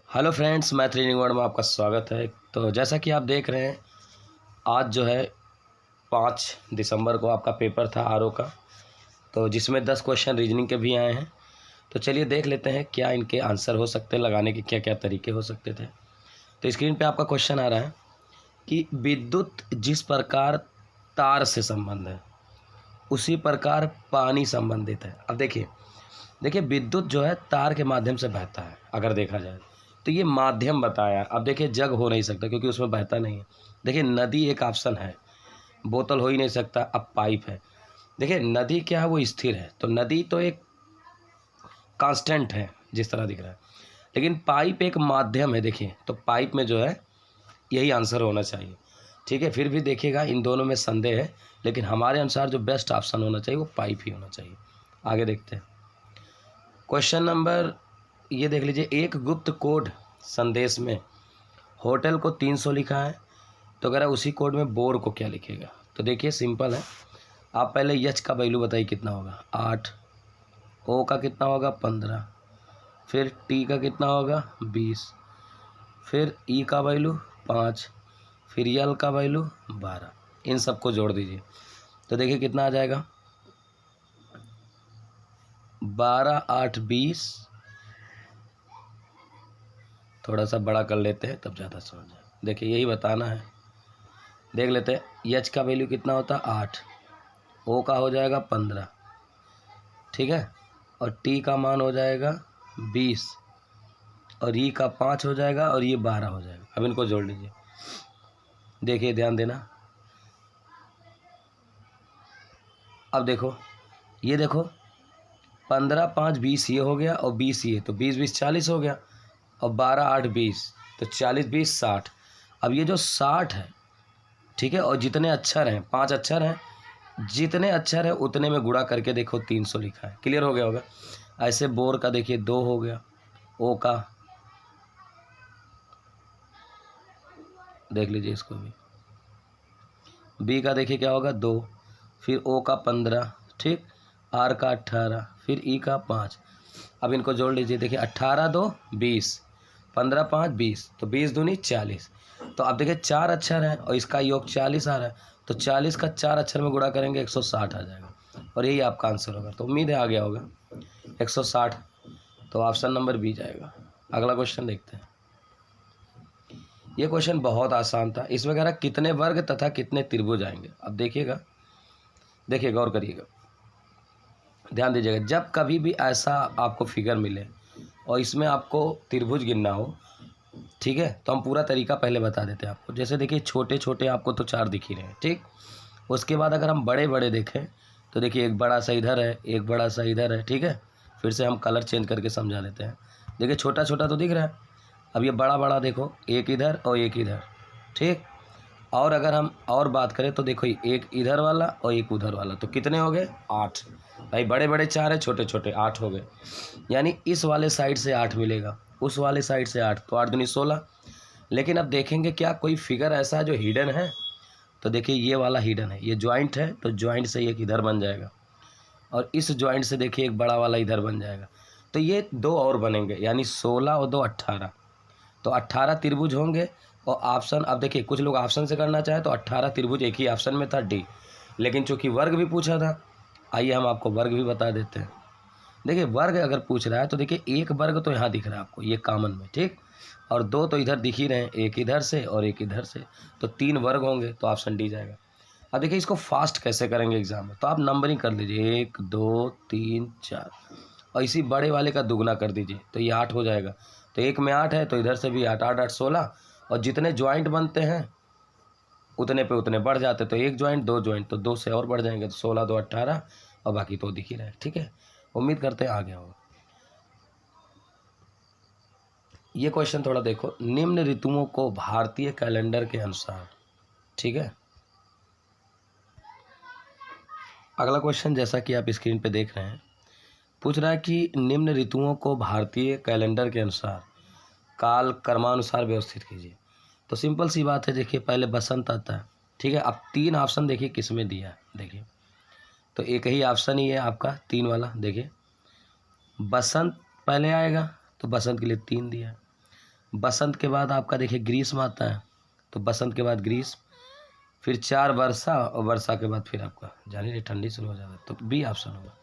Hello friends, मैं training word में आपका स्वागत है। तो जैसा कि आप देख रहे हैं, आज जो है 5 दिसंबर को आपका पेपर था आरओ का, तो जिसमें 10 क्वेश्चन रीजनिंग के भी आए हैं। तो चलिए देख लेते हैं क्या इनके आंसर हो सकते हैं, लगाने के क्या क्या तरीके हो सकते थे। तो स्क्रीन पे आपका क्वेश्चन आ रहा है कि विद्युत जिस प्रकार तार से संबंध है उसी प्रकार पानी संबंधित है। अब देखिए देखिए विद्युत जो है तार के माध्यम से बहता है, अगर देखा जाए तो ये माध्यम बताया। अब देखिए जग हो नहीं सकता क्योंकि उसमें बहता नहीं है। देखिए नदी एक ऑप्शन है, बोतल हो ही नहीं सकता। अब पाइप है, देखिए नदी क्या है, वो स्थिर है, तो नदी तो एक कांस्टेंट है जिस तरह दिख रहा है। लेकिन पाइप एक माध्यम है, देखिए तो पाइप में जो है यही आंसर होना चाहिए। ठीक है, फिर भी देखिएगा इन दोनों में संदेह है, लेकिन हमारे अनुसार जो बेस्ट ऑप्शन होना चाहिए वो पाइप ही होना चाहिए। आगे देखते हैं क्वेश्चन नंबर, ये देख लीजिए। एक गुप्त कोड संदेश में होटल को 300 लिखा है, तो अगर उसी कोड में बोर को क्या लिखेगा। तो देखिए सिंपल है, आप पहले यच का वैल्यू बताइए कितना होगा 8, ओ का कितना होगा 15, फिर टी का कितना होगा 20, फिर ई का वैल्यू 5, फिर यल का वैल्यू 12। इन सबको जोड़ दीजिए तो देखिए कितना आ जाएगा 12 8 20। थोड़ा सा बड़ा कर लेते हैं तब ज़्यादा समझ आए। देखिए यही बताना है, देख लेते हैं। एच का वैल्यू कितना होता है 8, ओ का हो जाएगा 15, ठीक है, और टी का मान हो जाएगा 20, और ई का 5 हो जाएगा, और ये 12 हो जाएगा। अब इनको जोड़ लीजिए, देखिए ध्यान देना। अब देखो, ये देखो 15 5 20 ये हो गया, और 20 ये, तो 20 20 40 हो गया, और 12 8 20, तो 40 20 60। अब ये जो 60 है, ठीक है, और जितने अक्षर हैं 5 अक्षर हैं, जितने अक्षर है उतने में गुणा करके देखो 300 लिखा है। क्लियर हो गया होगा। ऐसे बोर का देखिए 2 हो गया, ओ का देख लीजिए, इसको भी बी का देखिए क्या होगा 2, फिर ओ का 15, ठीक, आर का 18, फिर ई का 5। अब इनको जोड़ लीजिए, देखिए 18 2 20, 15 5 20, तो 20 दूनी 40। तो अब देखिए 4 अक्षर हैं और इसका योग 40 आ रहा है, तो 40 का 4 अक्षर में गुणा करेंगे 160 आ जाएगा, और यही आपका आंसर होगा। तो उम्मीद है आ गया होगा 160, तो ऑप्शन नंबर बी जाएगा। अगला क्वेश्चन देखते हैं। ये क्वेश्चन बहुत आसान था, इसमें कह रहा कितने वर्ग तथा कितने त्रिभुज आएंगे। अब देखिएगा, देखिए गौर करिएगा, ध्यान दीजिएगा। जब कभी भी ऐसा आपको फिगर मिले और इसमें आपको त्रिभुज गिनना हो, ठीक है, तो हम पूरा तरीका पहले बता देते हैं आपको। जैसे देखिए छोटे छोटे आपको तो 4 दिख ही रहे हैं, ठीक। उसके बाद अगर हम बड़े बड़े देखें तो देखिए एक बड़ा सा इधर है, एक बड़ा सा इधर है, ठीक है। फिर से हम कलर चेंज करके समझा देते हैं। देखिए छोटा छोटा तो दिख रहा है, अब ये बड़ा बड़ा देखो, एक इधर और एक इधर, ठीक। और अगर हम और बात करें तो देखो एक इधर वाला और एक उधर वाला, तो कितने हो गए 8। भाई बड़े बड़े 4 है, छोटे छोटे 8 हो गए। यानी इस वाले साइड से 8 मिलेगा, उस वाले साइड से 8, तो 8 दूनी 16। लेकिन अब देखेंगे क्या कोई फिगर ऐसा है जो हिडन है, तो देखिए ये वाला हिडन है, ये जॉइंट है, तो जॉइंट से एक इधर बन जाएगा, और इस जॉइंट से देखिए एक बड़ा वाला इधर बन जाएगा, तो ये 2 और बनेंगे, यानी 16 और 2 18। तो 18 त्रिभुज होंगे। और ऑप्शन, अब देखिए कुछ लोग ऑप्शन से करना चाहे तो 18 त्रिभुज एक ही ऑप्शन में था, डी। लेकिन चूंकि वर्ग भी पूछा था, आइए हम आपको वर्ग भी बता देते हैं। देखिए वर्ग अगर पूछ रहा है तो देखिए एक वर्ग तो यहाँ दिख रहा है आपको, ये कॉमन में, ठीक, और 2 तो इधर दिख ही रहे हैं, एक इधर से और एक इधर से, तो 3 वर्ग होंगे, तो ऑप्शन डी जाएगा। अब देखिए इसको फास्ट कैसे करेंगे एग्जाम में, तो आप नंबरिंग कर लीजिए 1 2 3 4, और इसी बड़े वाले का दुगना कर दीजिए, तो ये 8 हो जाएगा। तो एक में 8 है तो इधर से भी 8 8 8 16, और जितने ज्वाइंट बनते हैं उतने पे उतने बढ़ जाते, तो एक ज्वाइंट 2 ज्वाइंट, तो 2 से और बढ़ जाएंगे, तो 16 2 18, और बाकी तो दिख ही रहा है, ठीक है। उम्मीद करते हैं आ गया होगा। ये क्वेश्चन थोड़ा देखो, निम्न ऋतुओं को भारतीय कैलेंडर के अनुसार, ठीक है। अगला क्वेश्चन जैसा कि आप स्क्रीन पे देख रहे हैं, पूछ रहा है कि निम्न ऋतुओं को भारतीय कैलेंडर के अनुसार काल क्रमानुसार व्यवस्थित कीजिए। तो सिंपल सी बात है, देखिए पहले बसंत आता है, ठीक है। अब 3 ऑप्शन देखिए किस में दिया है, देखिए तो एक ही ऑप्शन ही है आपका 3 वाला, देखिए बसंत पहले आएगा, तो बसंत के लिए 3 दिया है। बसंत के बाद आपका देखिए ग्रीष्म आता है, तो बसंत के बाद ग्रीष्म, फिर 4 वर्षा, और वर्षा के बाद फिर आपका जानिए ठंडी शुरू हो जाता है, तो बी ऑप्शन होगा।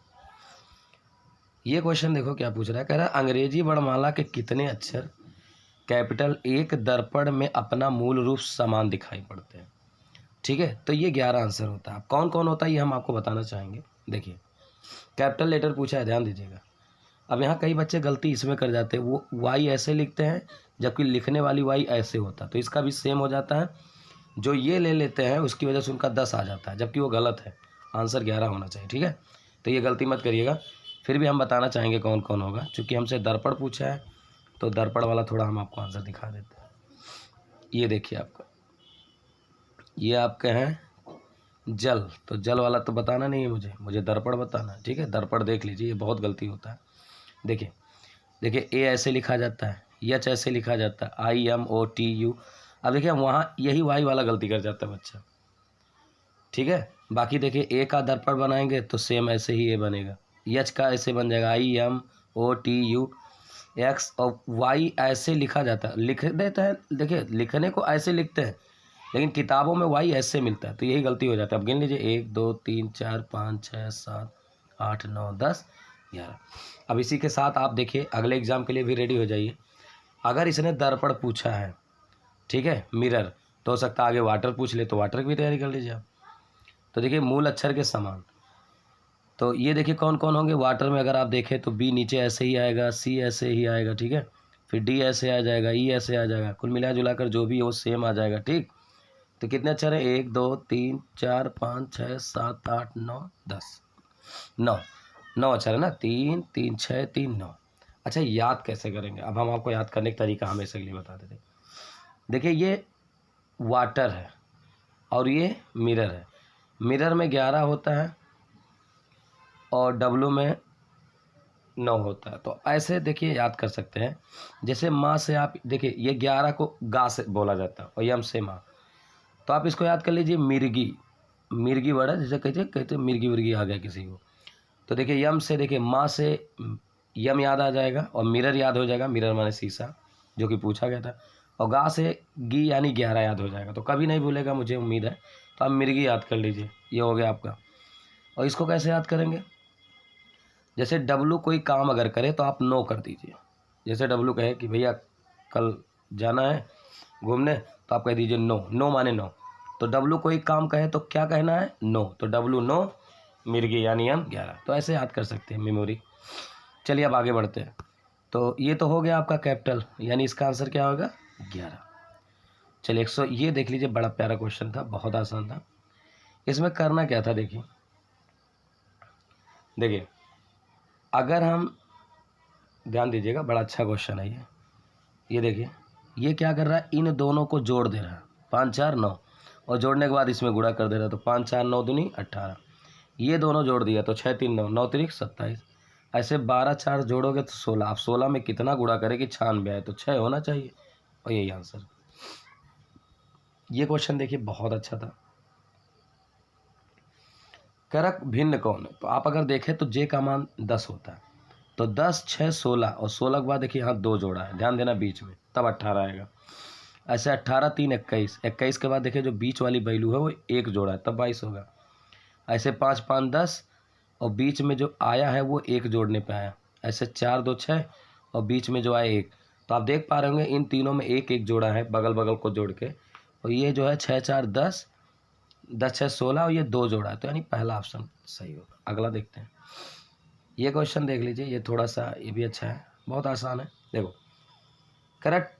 ये क्वेश्चन देखो क्या पूछ रहा है, कह रहा है अंग्रेजी वर्णमाला के कितने अक्षर कैपिटल एक दर्पण में अपना मूल रूप समान दिखाई पड़ते हैं। ठीक है, तो ये 11 आंसर होता है। अब कौन कौन होता है ये हम आपको बताना चाहेंगे। देखिए कैपिटल लेटर पूछा है, ध्यान दीजिएगा। अब यहाँ कई बच्चे गलती इसमें कर जाते हैं, वो वाई ऐसे लिखते हैं जबकि लिखने वाली वाई ऐसे होता है, तो इसका भी सेम हो जाता है। जो ये ले लेते हैं उसकी वजह से उनका 10 आ जाता है, जबकि वो गलत है, आंसर 11 होना चाहिए। ठीक है, तो ये गलती मत करिएगा। फिर भी हम बताना चाहेंगे कौन कौन होगा, चूँकि हमसे दर्पण पूछा है तो दर्पण वाला थोड़ा हम आपको आंसर दिखा देते हैं। ये देखिए आपका, ये आपके हैं जल, तो जल वाला तो बताना नहीं है मुझे दर्पण बताना है। ठीक है, दर्पण देख लीजिए, ये बहुत गलती होता है। देखिए देखिए ए ऐसे लिखा जाता है, एच ऐसे लिखा जाता है, IMOTU। अब देखिए वहाँ यही वाई वाला गलती कर जाता है बच्चा। ठीक है, बाकी देखिए ए का दर्पण बनाएंगे तो सेम ऐसे ही ए बनेगा, एच का ऐसे बन जाएगा IMOTU। एक्स और वाई ऐसे लिखा जाता है, लिख देते हैं, देखिए लिखने को ऐसे लिखते हैं लेकिन किताबों में वाई ऐसे मिलता है, तो यही गलती हो जाता है। अब गिन लीजिए 1 2 3 4 5 6 7 8 9 10 11। अब इसी के साथ आप देखिए अगले एग्जाम के लिए भी रेडी हो जाइए। अगर इसने दर्पण पूछा है, ठीक है, मिरर, तो हो सकता है आगे वाटर पूछ ले, तो वाटर की भी तैयारी कर लीजिए आप। तो देखिए मूल अक्षर के समान, तो ये देखिए कौन कौन होंगे। वाटर में अगर आप देखें तो बी नीचे ऐसे ही आएगा, सी ऐसे ही आएगा, ठीक है, फिर डी ऐसे आ जाएगा, ई ऐसे आ जाएगा, कुल मिला जुलाकर जो भी हो सेम आ जाएगा। ठीक, तो कितने अक्षर है, 1 2 3 4 5 6 7 8 9 10, 9 अक्षर है ना, 3 3 6 3 9। अच्छा याद कैसे करेंगे, अब हम आपको याद करने का तरीका हमेशा के लिए बता देते हैं। देखिए ये वाटर है और ये मिरर है, मिरर में 11 होता है और डब्लू में 9 होता है, तो ऐसे देखिए याद कर सकते हैं। जैसे माँ से आप देखिए ये 11 को गा से बोला जाता है और यम से माँ, तो आप इसको याद कर लीजिए मिर्गी, मिर्गी वर्ड है, जैसे कहते मिर्गी विर्गी आ गया किसी को, तो देखिए यम से, देखिए माँ से यम याद आ जाएगा और मिरर याद हो जाएगा, मिरर माने शीशा जो कि पूछा गया था, और गा से गी यानी 11 याद हो जाएगा, तो कभी नहीं भूलेगा मुझे उम्मीद है। तो आप मिर्गी याद कर लीजिए, ये हो गया आपका। और इसको कैसे याद करेंगे, जैसे डब्लू कोई काम अगर करे तो आप नो कर दीजिए। जैसे डब्लू कहे कि भैया कल जाना है घूमने, तो आप कह दीजिए नो, नो माने नो। तो डब्लू कोई काम कहे तो क्या कहना है, नो, तो डब्लू नो, मिर्गी यानी हम 11, तो ऐसे याद कर सकते हैं मेमोरी। चलिए अब आगे बढ़ते हैं। तो ये तो हो गया आपका कैपिटल, यानी इसका आंसर क्या होगा 11। चलिए 100, ये देख लीजिए बड़ा प्यारा क्वेश्चन था, बहुत आसान था। इसमें करना क्या था, देखिए देखिए अगर हम ध्यान दीजिएगा, बड़ा अच्छा क्वेश्चन है ये देखिए ये क्या कर रहा है, इन दोनों को जोड़ दे रहा है, 5 4 9, और जोड़ने के बाद इसमें गुणा कर दे रहा है, तो 5 4 9 दूनी 18, ये दोनों जोड़ दिया तो 6 3 9 9 3 27, ऐसे 12 4 जोड़ोगे तो 16, आप 16 में कितना गुणा करें कि 96 आए, तो 6 होना चाहिए, और यही आंसर। ये क्वेश्चन देखिए बहुत अच्छा था। करक भिन्न कौन है, तो आप अगर देखें तो जे का मान 10 होता है, तो 10 6 16, और 16 के बाद देखिए यहाँ 2 जोड़ा है, ध्यान देना बीच में, तब 18 आएगा। ऐसे 18 3 21, 21 के बाद देखिए जो बीच वाली वैल्यू है वो 1 जोड़ा है, तब 22 होगा। ऐसे 5 5 10, और बीच में जो आया है वो 1 जोड़ने पे आया। ऐसे 4 2 6, और बीच में जो आया 1, तो आप देख पा रहे होंगे इन तीनों में 1 1 जोड़ा है बगल बगल को जोड़ के, और ये जो है 6 4 10, 10 6 16, और ये 2 जोड़ा है, तो यानी पहला ऑप्शन सही होगा। अगला देखते हैं, ये क्वेश्चन देख लीजिए, ये थोड़ा सा ये भी अच्छा है, बहुत आसान है। देखो करेक्ट,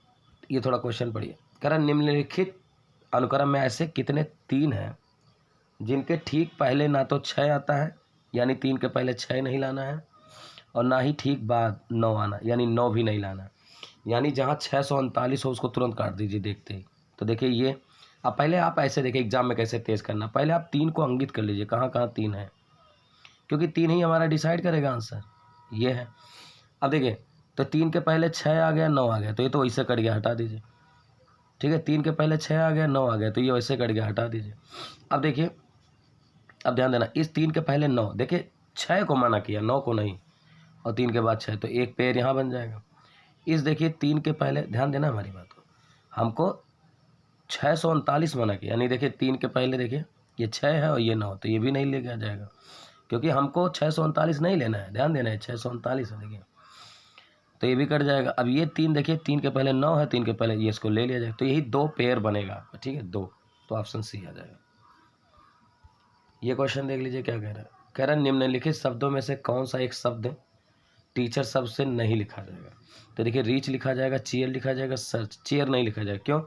ये थोड़ा क्वेश्चन पढ़िए। करेक्ट, निम्नलिखित अनुक्रम में ऐसे कितने 3 हैं जिनके ठीक पहले ना तो 6 आता है, यानी 3 के पहले 6 नहीं लाना है, और ना ही ठीक बाद 9 आना, यानी 9 भी नहीं लाना, यानी जहाँ 639 हो उसको तुरंत काट दीजिए देखते ही। तो देखिए ये, अब पहले आप ऐसे देखिए एग्जाम में कैसे तेज करना, पहले आप 3 को अंकित कर लीजिए कहाँ कहाँ 3 है, क्योंकि 3 ही हमारा डिसाइड करेगा आंसर, ये है। अब देखिए तो 3 के पहले 6 आ गया 9 आ गया, तो ये तो वैसे कट गया, हटा दीजिए। ठीक है, 3 के पहले 6 आ गया 9 आ गया, तो ये वैसे कट गया, हटा दीजिए। अब देखिए, अब ध्यान देना, इस 3 के पहले 9, देखिए 6 को मना किया 9 को नहीं, और 3 के बाद 6, तो एक पेड़ यहाँ बन जाएगा। इस देखिए 3 के पहले, ध्यान देना हमारी बात को, हमको 639 माना कि, यानी देखिए 3 के पहले देखिए ये 6 है और ये 9, तो ये भी नहीं लेके जाएगा क्योंकि हमको 639 नहीं लेना है, ध्यान देना है 639 है देखिए, तो ये भी कट जाएगा। अब ये 3 देखिए 3 के पहले 9 है, 3 के पहले ये इसको ले लिया जाएगा, तो यही 2 पेयर बनेगा, ठीक है 2, तो ऑप्शन सी आ जाएगा। ये क्वेश्चन देख लीजिए क्या कह रहा है, कह रहा है निम्नलिखित शब्दों में से कौन सा एक शब्द टीचर शब्द से नहीं लिखा जाएगा। तो देखिए रीच लिखा जाएगा, चेयर लिखा जाएगा, सर्च, चेयर नहीं लिखा जाएगा, क्यों?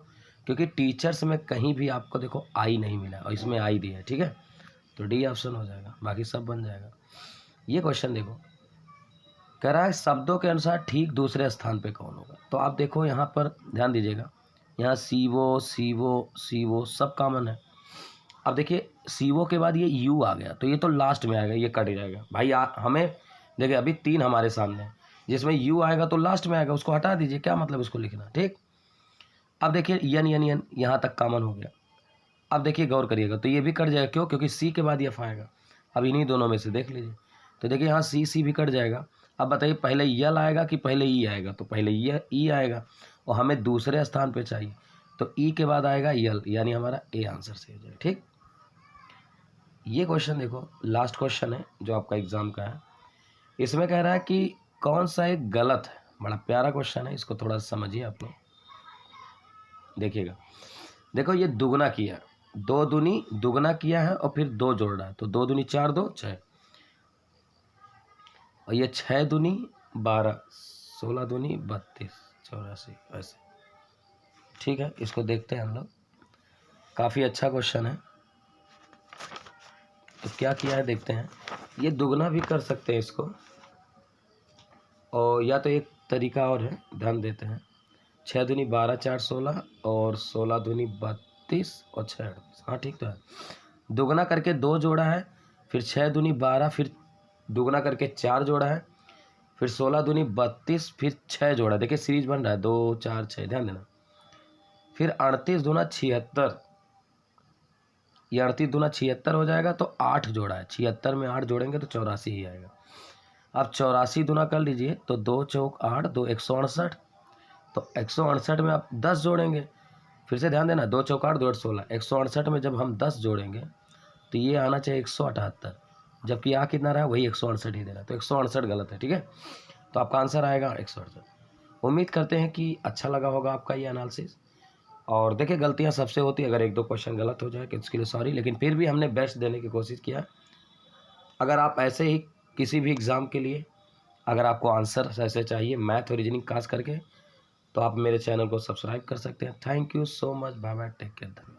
क्योंकि टीचर्स में कहीं भी आपको देखो आई नहीं मिला और इसमें आई दिया है, ठीक है, तो डी ऑप्शन हो जाएगा, बाकी सब बन जाएगा। ये क्वेश्चन देखो, कह रहा है शब्दों के अनुसार ठीक दूसरे स्थान पे कौन होगा। तो आप देखो यहाँ पर ध्यान दीजिएगा, यहाँ सीवो सीवो सीवो सब कॉमन है। अब देखिए सीवो के बाद ये यू आ गया, तो ये तो लास्ट में आएगा, ये कट जाएगा भाई। हमें देखिए अभी 3 हमारे सामने है, जिसमें यू आएगा तो लास्ट में आएगा, उसको हटा दीजिए, क्या मतलब उसको लिखना, ठीक। अब देखिए यन यन यन यहाँ तक कॉमन हो गया। अब देखिए गौर करिएगा, तो ये भी कट जाएगा, क्यों? क्योंकि सी के बाद एफ आएगा। अब इन्हीं दोनों में से देख लीजिए, तो देखिए यहाँ सी सी भी कट जाएगा। अब बताइए पहले यल आएगा कि पहले ई आएगा, तो पहले ई आएगा और हमें दूसरे स्थान पे चाहिए, तो ई के बाद आएगा यल, यानी हमारा ए आंसर से हो जाएगा, ठीक। ये क्वेश्चन देखो लास्ट क्वेश्चन है जो आपका एग्जाम का है, इसमें कह रहा है कि कौन सा एक गलत है। बड़ा प्यारा क्वेश्चन है, इसको थोड़ा समझिए आप लोग, देखिएगा। देखो ये दुगना किया, 2 दूनी दुगना किया है और फिर 2 जोड़ रहा है, तो 2 दूनी 4 2 6, और ये 6 दूनी 12, 16 दूनी 32 84 ऐसे, ठीक है। इसको देखते हैं हम लोग, काफ़ी अच्छा क्वेश्चन है। तो क्या किया है देखते हैं, ये दुगना भी कर सकते हैं इसको, और या तो एक तरीका और है, ध्यान देते हैं। 6 दूनी 12 4 16 और 16 दूनी 32 और 6 38, हाँ ठीक तो है। दुगना करके 2 जोड़ा है, फिर 6 दूनी 12, फिर दुगना करके 4 जोड़ा है, फिर 16 दूनी 32, फिर 6 जोड़ा, देखिए सीरीज बन रहा है 2 4 6, ध्यान देना। फिर 38 दूना 76, ये 38 दूना 76 हो जाएगा, तो 8 जोड़ा है, 76 में 8 जोड़ेंगे तो 84 ही आएगा। अब 84 दूना कर लीजिए, तो 2 चौक 8 2 168, तो 168 में आप 10 जोड़ेंगे, फिर से ध्यान देना, 2 चौक 8 2 8 16, 168 में जब हम 10 जोड़ेंगे तो ये आना चाहिए 178, जबकि आ कितना रहा वही 168 ही दे रहा है, तो 168 गलत है, ठीक है। तो आपका आंसर आएगा 168। उम्मीद करते हैं कि अच्छा लगा होगा आपका ये एनालिसिस, और देखिए गलतियां सबसे होती है, अगर 1-2 क्वेश्चन गलत हो जाए कि उसके लिए सॉरी, लेकिन फिर भी हमने बेस्ट देने की कोशिश किया। अगर आप ऐसे ही किसी भी एग्ज़ाम के लिए अगर आपको आंसर ऐसे चाहिए मैथ और रीजनिंग खास करके, तो आप मेरे चैनल को सब्सक्राइब कर सकते हैं। Thank you so much, bye bye, take care, धन्यवाद।